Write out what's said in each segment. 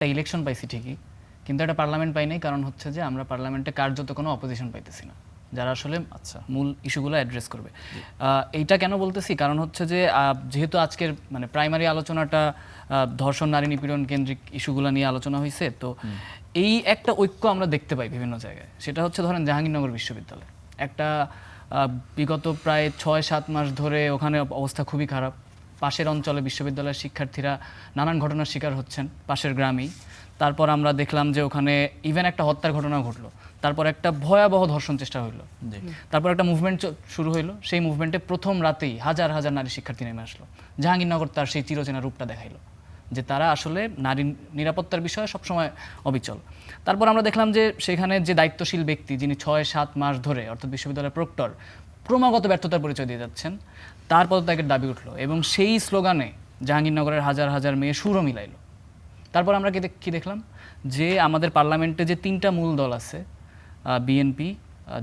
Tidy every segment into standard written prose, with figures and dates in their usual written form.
একটা ইলেকশন পাইছি ঠিকই, কিন্তু একটা পার্লামেন্ট পাই নাই। কারণ হচ্ছে যে আমরা পার্লামেন্টে কার্যত কোনো অপোজিশন পাইতেছি না, যারা আসলে মূল ইস্যুগুলো অ্যাড্রেস করবে। এইটা কেন বলতেছি, কারণ হচ্ছে যে যেহেতু আজকের মানে প্রাইমারি আলোচনাটা ধর্ষণ, নারী নিপীড়ন কেন্দ্রিক ইস্যুগুলো নিয়ে আলোচনা হয়েছে, তো এই একটা ঐক্য আমরা দেখতে পাই বিভিন্ন জায়গায়। সেটা হচ্ছে ধরেন জাহাঙ্গীরনগর বিশ্ববিদ্যালয় একটা বিগত প্রায় 6-7 মাস ধরে ওখানে অবস্থা খুবই খারাপ। পাশের অঞ্চলে বিশ্ববিদ্যালয়ের শিক্ষার্থীরা নানান ঘটনার শিকার হচ্ছেন, পাশের গ্রামেই। তারপর আমরা দেখলাম যে ওখানে ইভেন একটা হত্যার ঘটনা ঘটলো, তারপর একটা ভয়াবহ ধর্ষণ চেষ্টা হইলো, তারপর একটা মুভমেন্ট শুরু হইলো। সেই মুভমেন্টে প্রথম রাতেই হাজার হাজার নারী শিক্ষার্থী নেমে আসলো। জাহাঙ্গীরনগর তার সেই চিরচেনা রূপটা দেখাইলো যে তারা আসলে নারী নিরাপত্তার বিষয়ে সবসময় অবিচল। তারপর আমরা দেখলাম যে সেখানে যে দায়িত্বশীল ব্যক্তি, যিনি 6-7 মাস ধরে অর্থাৎ বিশ্ববিদ্যালয়ের প্রক্টর ক্রমাগত ব্যর্থতার পরিচয় দিয়ে যাচ্ছেন, তার পদত্যাগের দাবি উঠলো এবং সেই স্লোগানে জাহাঙ্গীরনগরের হাজার হাজার মেয়ে সুরও মিলাইলো। তারপর আমরা কি দেখলাম যে আমাদের পার্লামেন্টে যে 3টা মূল দল আছে, বিএনপি,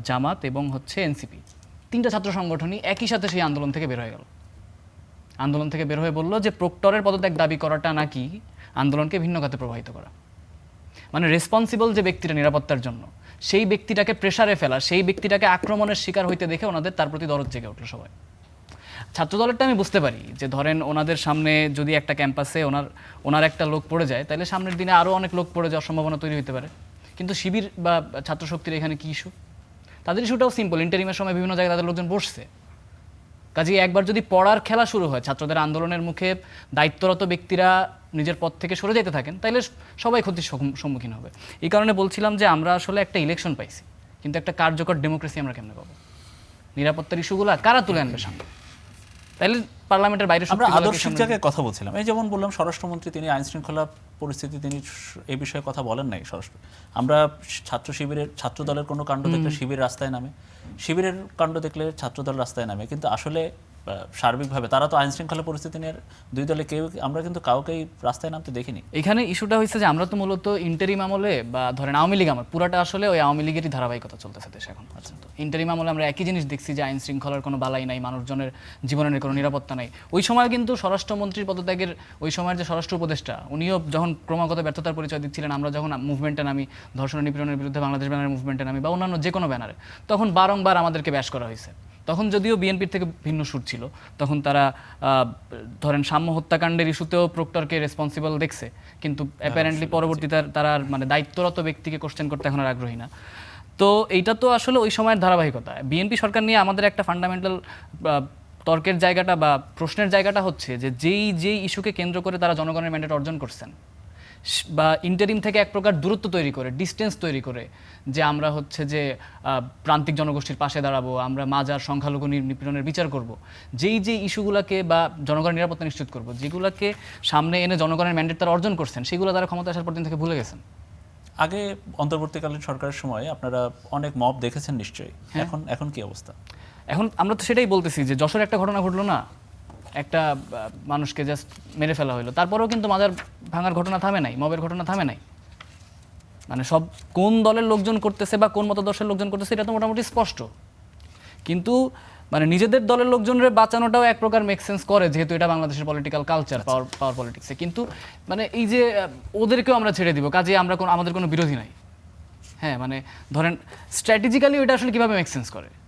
জামাত এবং হচ্ছে এনসিপি, 3টা ছাত্র সংগঠনই একই সাথে সেই আন্দোলন থেকে বের হয়ে গেল। আন্দোলন থেকে বের হয়ে বলল যে প্রক্টরের পদত্যাগ দাবি করাটা নাকি আন্দোলনকে ভিন্ন খাতে প্রবাহিত করা। মানে রেসপন্সিবল যে ব্যক্তিটা নিরাপত্তার জন্য, সেই ব্যক্তিটাকে প্রেসারে ফেলা, সেই ব্যক্তিটাকে আক্রমণের শিকার হইতে দেখে ওনাদের তার প্রতি দরদ জেগে উঠলো সবাই। ছাত্রদলেরটা আমি বুঝতে পারি যে ধরেন ওনাদের সামনে যদি একটা ক্যাম্পাসে ওনার একটা লোক পড়ে যায়, তাহলে সামনের দিনে আরও অনেক লোক পড়ে যাওয়ার সম্ভাবনা তৈরি হতে পারে। কিন্তু শিবির বা ছাত্রশক্তির এখানে কী ইস্যু? তাদের ইস্যুটাও সিম্পল, ইন্টারিমের সময় বিভিন্ন জায়গায় তাদের লোকজন বসছে। কাজেই একবার যদি পড়ার খেলা শুরু হয়, ছাত্রদের আন্দোলনের মুখে দায়িত্বরত ব্যক্তিরা নিজের পথ থেকে সরে যেতে থাকেন, তাইলে সবাই ক্ষতির সম্মুখীন হবে। এই কারণে বলছিলাম যে আমরা আসলে একটা ইলেকশন পাইছি, কিন্তু একটা কার্যকর ডেমোক্রেসি আমরা কেমনে পাবো? নিরাপত্তার ইস্যুগুলো কারা তুলে আনবে সামনে? তাইলে পার্লামেন্টের বাইরে আমরা আদর্শিক জায়গায় কথা বলছিলাম। এই যেমন বললাম স্বরাষ্ট্রমন্ত্রী তিনি আইন শৃঙ্খলা পরিস্থিতি তিনি এই বিষয়ে কথা বলেন নাই। আমরা ছাত্র দলের কোনো কাণ্ড দেখলে শিবির রাস্তায় নামে, শিবিরের কাণ্ড দেখলে ছাত্রদল রাস্তায় নামে, কিন্তু আসলে সার্বিকভাবে তারা তো আইন শৃঙ্খলা পরিস্থিতি নিয়ে দুই দলে আমরা কিন্তু কাউকেই রাস্তায় নামতে দেখিনি। এখানে ইস্যুটা হয়েছে যে আমরা তো মূলত ইন্টারিম আমলে বা ধরেন আওয়ামী লীগ আমল, পুরাটা আসলে ওই আওয়ামী লীগেরই ধারাবাহিকতা চলতেছে দেশে এখন পর্যন্ত। ইন্টারিম আমলে আমরা একই জিনিস দেখছি যে আইন শৃঙ্খলার কোনো বালাই নাই, মানুষজনের জীবনের কোনো নিরাপত্তা নাই। ওই সময় কিন্তু স্বরাষ্ট্রমন্ত্রীর পদত্যাগের, ওই সময়ের যে স্বরাষ্ট্র উপদেষ্টা, উনিও যখন ক্রমাগত ব্যর্থতার পরিচয় দিচ্ছিলেন, আমরা যখন মুভমেন্টে নামি, ধর্ষণ নিপীড়নের বিরুদ্ধে বাংলাদেশ ব্যানারের মুভমেন্টে নামি বা অন্যান্য যে কোনো ব্যানারে, তখন বারংবার আমাদেরকে ব্যাশ করা হয়েছে। তখন যদিও বিএনপির থেকে ভিন্ন সুর ছিল, তখন তারা ধরেন সাম্য হত্যাকাণ্ডের ইস্যুতেও প্রক্টরকে রেসপন্সিবল দেখছে, কিন্তু অ্যাপারেন্টলি পরবর্তীতে তারা আর মানে দায়িত্বরত ব্যক্তিকে কোশ্চেন করতে এখন আর আগ্রহী না। তো এইটা তো আসলে ওই সময়ের ধারাবাহিকতা। বিএনপি সরকার নিয়ে আমাদের একটা ফান্ডামেন্টাল তর্কের জায়গাটা বা প্রশ্নের জায়গাটা হচ্ছে যে যেই ইস্যুকে কেন্দ্র করে তারা জনগণের ম্যান্ডেট অর্জন করছেন, বা ইন্টারিম থেকে এক প্রকার দূরত্ব তৈরি করে, ডিস্টেন্স তৈরি করে, যে আমরা হচ্ছে যে প্রান্তিক জনগোষ্ঠীর পাশে দাঁড়াবো, আমরা মাজার সংখ্যালঘু নিপীড়নের বিচার করব, যেই ইস্যুগুলোকে বা জনগণের নিরাপত্তা নিশ্চিত করব, যেগুলোকে সামনে এনে জনগণের ম্যান্ডেট তারা অর্জন করছেন, সেগুলো তারা ক্ষমতা আসার পর দিন থেকে ভুলে গেছেন। আগে অন্তর্বর্তীকালীন সরকারের সময় আপনারা অনেক মব দেখেছেন নিশ্চয়ই, এখন কি অবস্থা? এখন আমরা তো সেটাই বলতেছি যে যশোর একটা ঘটনা ঘটলো না, একটা মানুষকে জাস্ট মেরে ফেলা হলো, তারপরেও কিন্তু মাজার ভাঙার ঘটনা থামে নাই, মবের ঘটনা থামে নাই। মানে সব কোন দলের লোকজন করতেছে বা কোন মতাদর্শের লোকজন করতেছে এটা তো মোটামুটি স্পষ্ট, কিন্তু মানে নিজেদের দলের লোকজনের বাঁচানোটাও এক প্রকার মেক সেন্স করে, যেহেতু এটা বাংলাদেশের পলিটিক্যাল কালচার, পাওয়ার পলিটিক্সে। কিন্তু মানে এই যে ওদেরকেও আমরা ছেড়ে দিব, কাজে আমরা আমাদের কোনো বিরোধী নাই। হ্যাঁ, মানে ধরেন স্ট্র্যাটেজিক্যালি ওটা আসলে কীভাবে মেক সেন্স করে?